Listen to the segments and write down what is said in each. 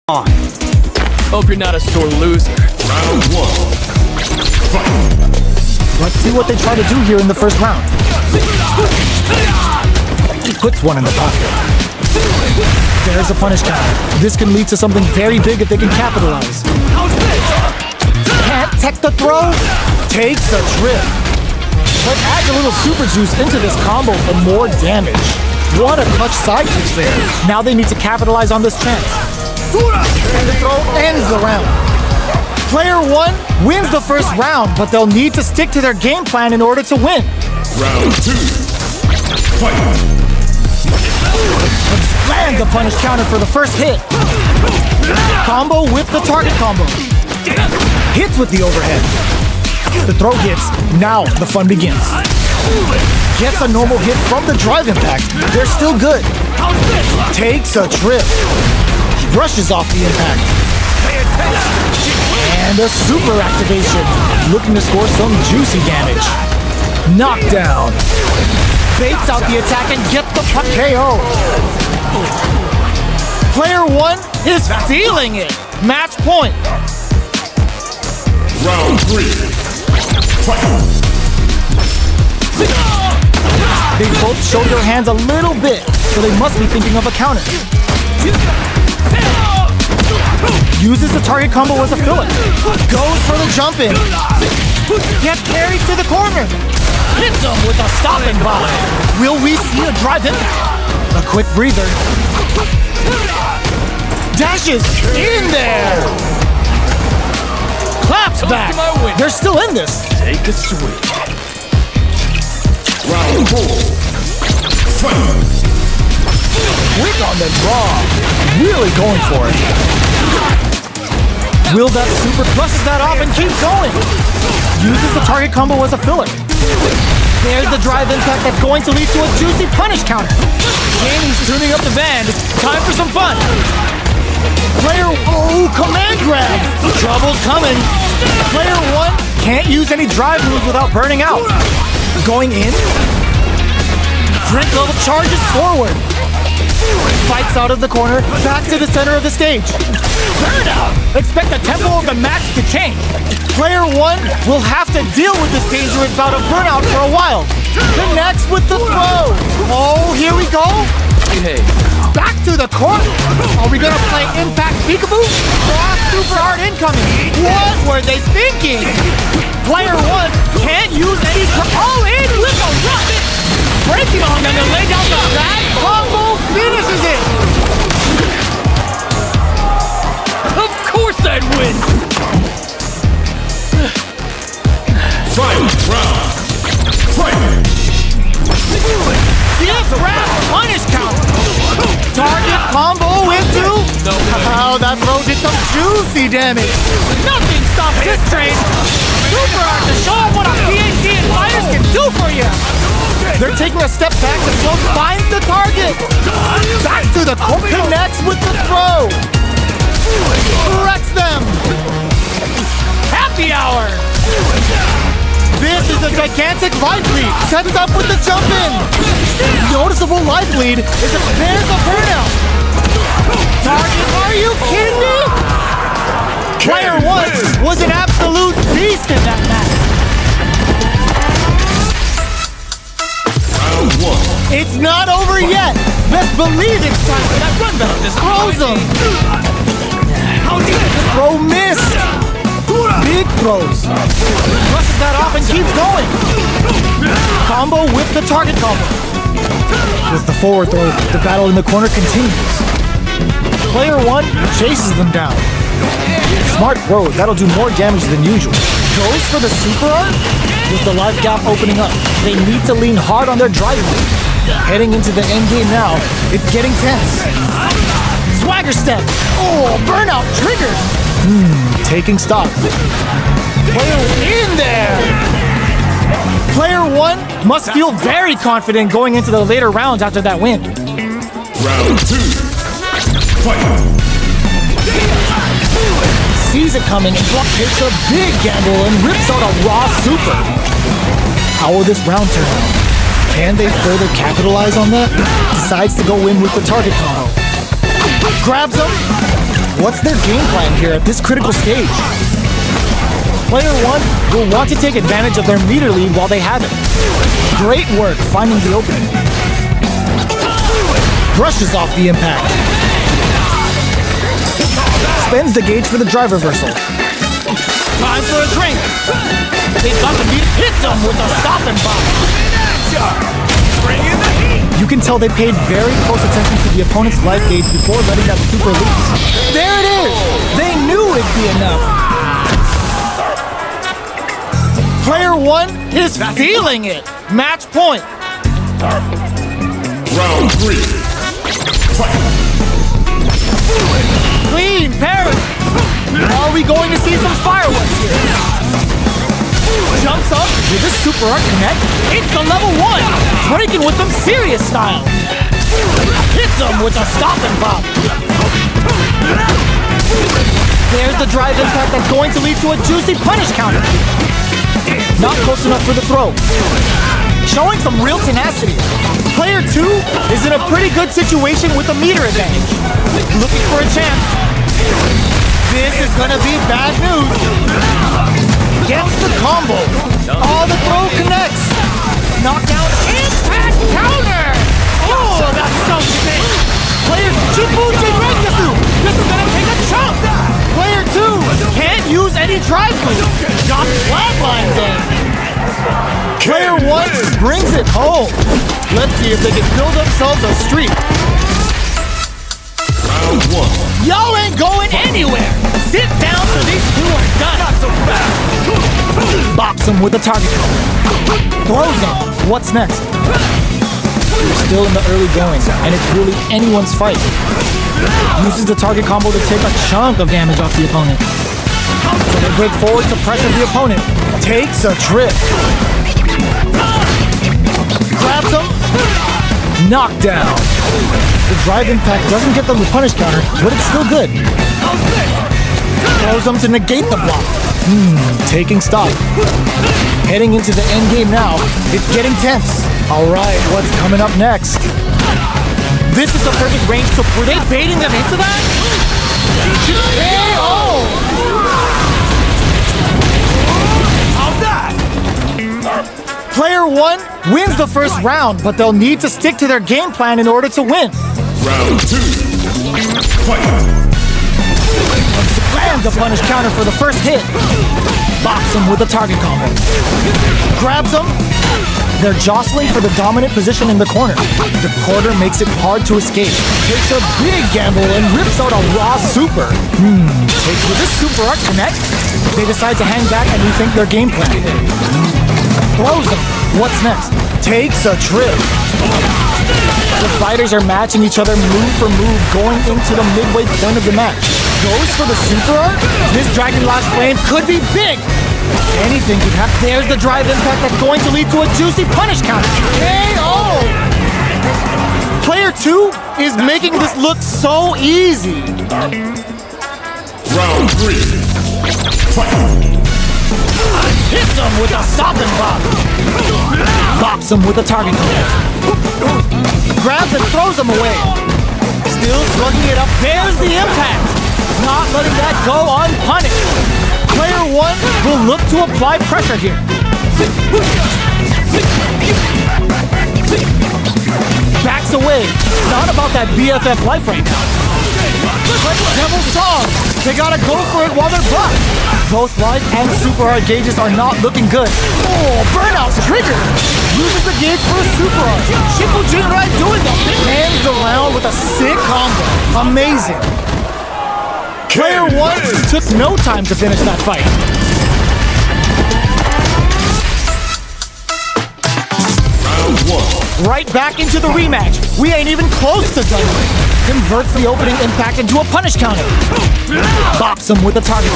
on. Hope you're not a sore loser. Round one. Fight. Let's see what they try to do here in the first round. He puts one in the pocket. There's a punish counter. This can lead to something very big if they can capitalize. Can't tech the throw. Takes a trip. But adds a little super juice into this combo for more damage. What a clutch side kick there. Now they need to capitalize on this chance. And the throw ends the round. Player one wins the first round, but they'll need to stick to their game plan in order to win. Round two. Fight. Lands a punish counter for the first hit. Combo with the target combo. Hits with the overhead. The throw hits. Now the fun begins. Gets a normal hit from the drive impact. They're still good. Takes a trip. Brushes off the impact. And a super activation. Looking to score some juicy damage. Knockdown. Baits out the attack and gets the KO. Player one is feeling it. Match point. Round three. Fight. They both show their hands a little bit, so they must be thinking of a counter. Uses the target combo as a filler. Goes for the jump in. Gets carried to the corner. Hits him with a stopping block. Will we see a drive in? A quick breather. Dashes in there. Claps back. They're still in this. Take a swing. Round four. Fight. Quick on the draw. Really going for it. Will that super flushes that off and keeps going. Uses the target combo as a filler. There's the drive impact that's going to lead to a juicy punish counter. Jamie's tuning up the band. Time for some fun. Player, command grab. Trouble's coming. Player one can't use any drive moves without burning out. Going in. Drink level charges forward. Fights out of the corner, back to the center of the stage. Burnout! Expect the tempo of the match to change. Player one will have to deal with this dangerous bout of burnout for a while. Connects with the throw. Oh, here we go. Hey. Back to the corner. Are we gonna play Impact Peekaboo? Cross super hard incoming. What were they thinking? Player one can't use any all in with a rocket. Breaking on them and lay down the drag combo finishes it. Of course I'd win. Fight. Round. Fight. Yes, wrap punish counter. Target combo into. Oh, that throw did some juicy damage. Nothing stops this train. Super hard to show off what a PhD and fighters can do for you. They're taking a step back to Slow finds the target. Back to the corner. Connects with the throw. Wrecks them. Happy hour. This is a gigantic life lead. Sets up with the jump in. Noticeable life lead is if there's a burnout. Target, are you kidding me? Player one was an absolute beast in that match. Round one. It's not over yet. Best believe it's time for that run back. Throws him. The throw missed. Big throws. Brushes that off and keeps going. Combo with the target combo. With the forward throw, the battle in the corner continues. Player one chases them down. Smart throw, that'll do more damage than usual. Goes for the super art. With the life gap opening up, they need to lean hard on their drive. Heading into the end game now, it's getting tense. Swagger step. Oh, burnout triggered. Taking stock. Player in there. Player one must feel very confident going into the later rounds after that win. Round two. Fight. Sees it coming and Block takes a big gamble and rips out a raw super. How will this round turn out? Can they further capitalize on that? Decides to go in with the target combo. Grabs him. What's their game plan here at this critical stage? Player 1 will want to take advantage of their meter lead while they have it. Great work finding the opening. Brushes off the impact. Spends the gauge for the drive reversal. Time for a drink. They've got the meter. Hits him with a stop and pop. Bring in the heat. You can tell they paid very close attention to the opponent's life gauge before letting that super loose. There it is! They knew it'd be enough. Player 1 is feeling it. Match point. Round 3. Fight. Clean parry. Are we going to see some fireworks here? Jumps up with a super art connect. It's the level 1. Breaking with some serious style. Hits him with a stop and pop. There's the drive impact that's going to lead to a juicy punish counter. Not close enough for the throw. Showing some real tenacity. Player 2 is in a pretty good situation with a meter advantage. Looking for a chance. This is gonna be bad news. Gets the combo. Oh, the throw connects. Knockdown. Impact counter. Oh, that's so sick. Player Chibuchi Rengetsu. This is gonna take a chunk. Player 2 can't use any drive move. Got flatlines in. Player 1 brings it home. Let's see if they can build themselves a streak. Round 1. Y'all ain't going anywhere. Sit down so these two are done. Not so fast. Bops him with a target. Throws him. What's next? We're still in the early goings, and it's really anyone's fight. Uses the target combo to take a chunk of damage off the opponent. So they break forward to pressure the opponent. Takes a trip. Grabs him. Knockdown. The drive impact doesn't get them the punish counter, but it's still good. Throws them to negate the block. Taking stock. Heading into the end game now. It's getting tense. Alright, what's coming up next? This is the perfect range to... Were they baiting them into that? KO! How's that? Player 1 wins the first round, but they'll need to stick to their game plan in order to win. Round 2. Fight. Lands a punish counter for the first hit. Bops him with a target combo. Grabs him. They're jostling for the dominant position in the corner. The quarter makes it hard to escape. Takes a big gamble and rips out a raw super. With this super art connect, they decide to hang back and rethink their game plan. Throws him. What's next? Takes a trip. The fighters are matching each other move for move going into the midway point of the match. Goes for the super art? This Dragon Lash Flame could be big! Anything could happen. There's the drive impact that's going to lead to a juicy punish counter. KO! Player 2 is making this look so easy. Round 3. Fight. Hits him with a stop and pop. Bops him with a target combo. Grabs and throws him away. Still slugging it up. There's the impact. Not letting that go unpunished. Player 1 will look to apply pressure here. Backs away. Not about that BFF life right now. Devil Song. They gotta go for it while they're blocked. Both life and super art gauges are not looking good. Oh, burnout's triggered. Uses the gauge for a super art. Shippo Jinrai doing the hands around with a sick combo. Amazing. Player 1 took no time to finish that fight. Round 1. Right back into the rematch. We ain't even close to done. Converts the opening impact into a punish counter. Bops him with a target.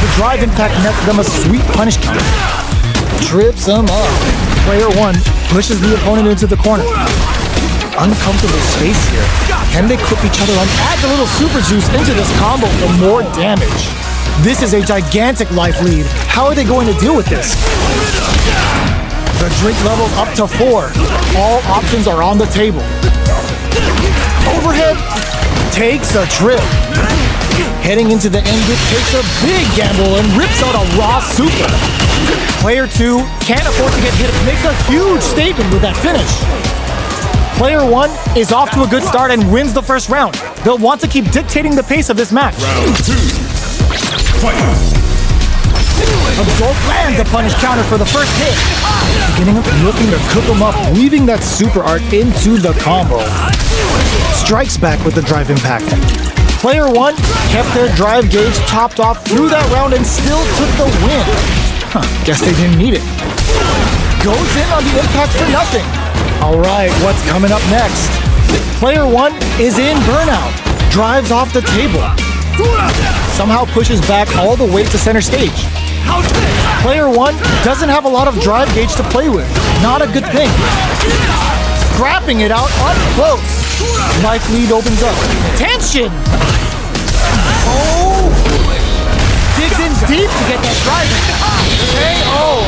The drive impact nets them a sweet punish counter. Trips him up. Player 1 pushes the opponent into the corner. Uncomfortable space here. Can they clip each other on? Adds a little super juice into this combo for more damage. This is a gigantic life lead. How are they going to deal with this? The drink level's up to 4. All options are on the table. Overhead takes a trip. Heading into the end, it takes a big gamble and rips out a raw super. Player 2 can't afford to get hit. Makes a huge statement with that finish. Player 1 is off to a good start and wins the first round. They'll want to keep dictating the pace of this match. Round 2. Fight. Absorb lands a punish counter for the first hit. Looking to cook him up, weaving that super art into the combo. Strikes back with the drive impact. Player 1 kept their drive gauge topped off through that round and still took the win. Guess they didn't need it. Goes in on the impact for nothing. Alright, what's coming up next? Player 1 is in burnout. Drives off the table. Somehow pushes back all the way to center stage. Player 1 doesn't have a lot of drive gauge to play with. Not a good thing. Scrapping it out up close. Life lead opens up. Tension! Oh! Digs in deep to get that drive. KO!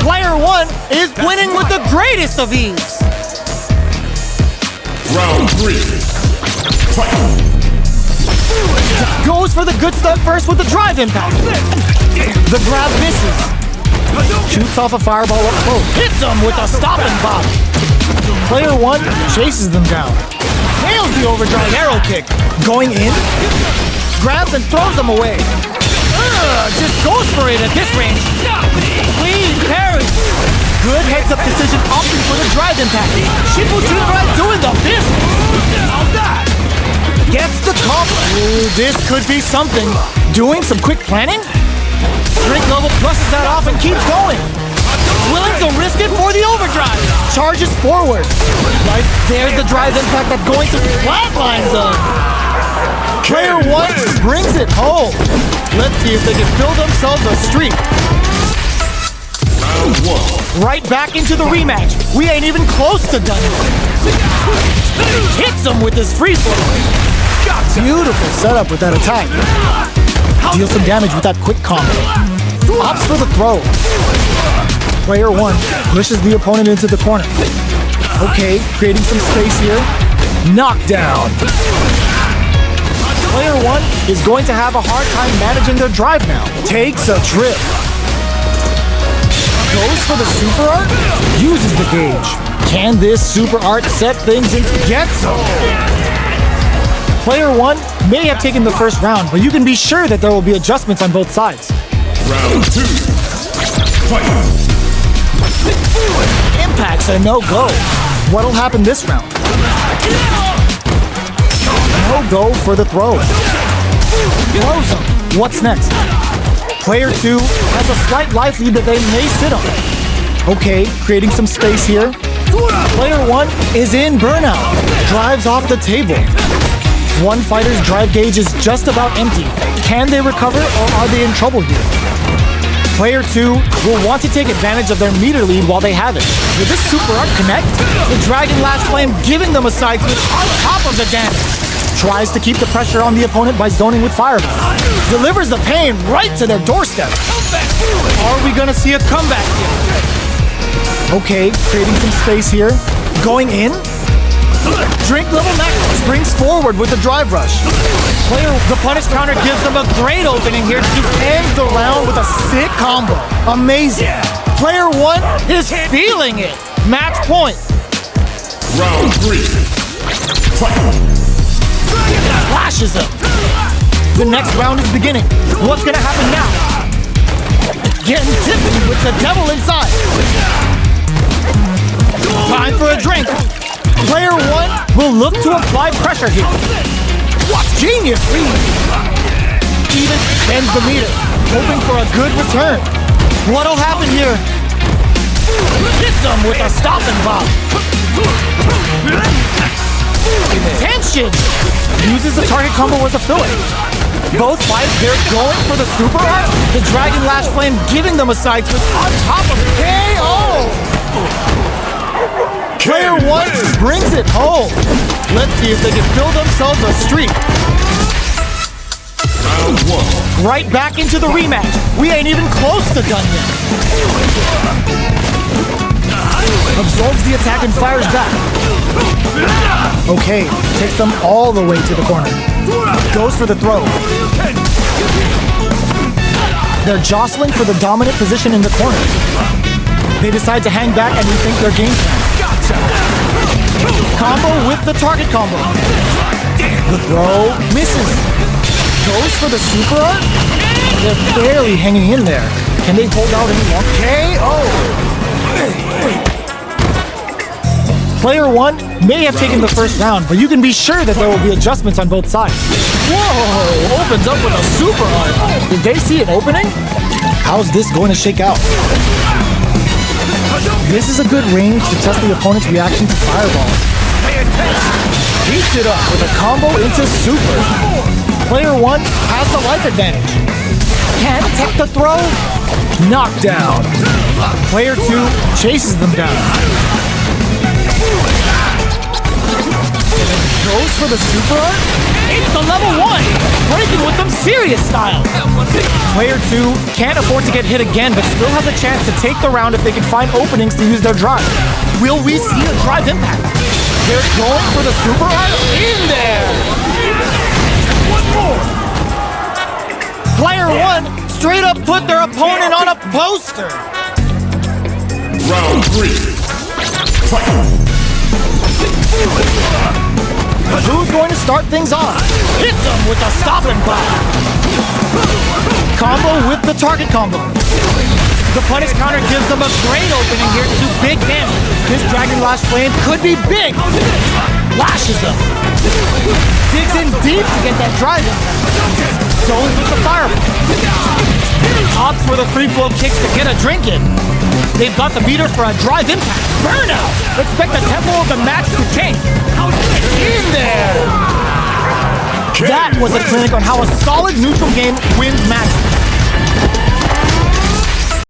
Player 1 is winning with the greatest of ease. Round 3. Fight. Goes for the good stuff first with the drive impact. The grab misses. Shoots off a fireball up close. Hits him with a stop and bop. Player 1 chases them down. Nails the overdrive arrow kick. Going in. Grabs and throws them away. Just goes for it at this range. Clean parry. Good heads-up decision opting for the drive impact. Shibuchura doing the business. Gets the combo. This could be something. Doing some quick planning? Drink level brushes that off and keeps going. Willing to risk it for the overdrive. Charges forward. Right there's the drive impact that's going to flatlines them. Player 1 brings it home. Let's see if they can build themselves a streak. Round 1. Right back into the rematch. We ain't even close to done yet. Hits him with his free flow. Beautiful setup with that attack. Deals some damage with that quick combo. Opts for the throw. Player 1 pushes the opponent into the corner. Okay, creating some space here. Knockdown. Player 1 is going to have a hard time managing their drive now. Takes a trip. Goes for the super art. Uses the gauge. Can this super art set things into Getso? Player 1 may have taken the first round, but you can be sure that there will be adjustments on both sides. Round 2. Fight. Impact's a no-go. What'll happen this round? No-go for the throw. Throws him. What's next? Player 2 has a slight life lead that they may sit on. Okay, creating some space here. Player 1 is in burnout. Drives off the table. One fighter's drive gauge is just about empty. Can they recover or are they in trouble here? Player 2 will want to take advantage of their meter lead while they have it. Will this super art connect? The Dragon Lash Flame giving them a side switch on top of the damage. Tries to keep the pressure on the opponent by zoning with Fireball. Delivers the pain right to their doorstep. Are we gonna see a comeback here? Okay, creating some space here. Going in. Drink level max springs forward with the drive rush. The punish counter gives them a great opening here to end the round with a sick combo. Amazing. Player 1 is feeling it. Match point. Round 3. Fight. Flashes him. The next round is beginning. What's gonna happen now? Getting tippy with the devil inside. Time for a drink. Player 1 will look to apply pressure here. What genius read! Even bends the meter, hoping for a good return. What'll happen here? Hits him with a stop and bop. Tension! Uses the target combo as a filler. Both fights, they're going for the super art. The Dragon Lash Flame giving them a side switch on top of KO! Player 1 brings it home. Let's see if they can build themselves a streak. Round 1. Right back into the rematch. We ain't even close to done yet. Absorbs the attack and fires back. Okay, takes them all the way to the corner. Goes for the throw. They're jostling for the dominant position in the corner. They decide to hang back and rethink their game plan. Combo with the target combo. The throw misses. Goes for the super art. They're barely hanging in there. Can they hold out any longer? KO! Player 1 may have taken the first round, but you can be sure that there will be adjustments on both sides. Whoa! Opens up with a super art. Did they see an opening? How's this going to shake out? This is a good range to test the opponent's reaction to fireball. Beats it up with a combo into super. Player 1 has the life advantage. Can't take the throw. Knockdown. Player 2 chases them down. Goes for the super art. It's the level 1. Breaking with some serious style. Player 2 can't afford to get hit again, but still has a chance to take the round if they can find openings to use their drive. Will we see a drive impact? They're going for the super art in there. One more. Player 1 straight up put their opponent on a poster. Round 3. Fight. Who's going to start things off? Hits him with a stopping block. Combo with the target combo. The punish counter gives them a great opening here to do big damage. This Dragon Lash flame could be big. Lashes them. Digs in deep to get that drive impact. Zones with the fireball. Opts for the free flow kicks to get a drink in. They've got the meter for a drive impact. Burnout. Expect the tempo of the match to change. In there. That was a clinic on how a solid neutral game wins matches.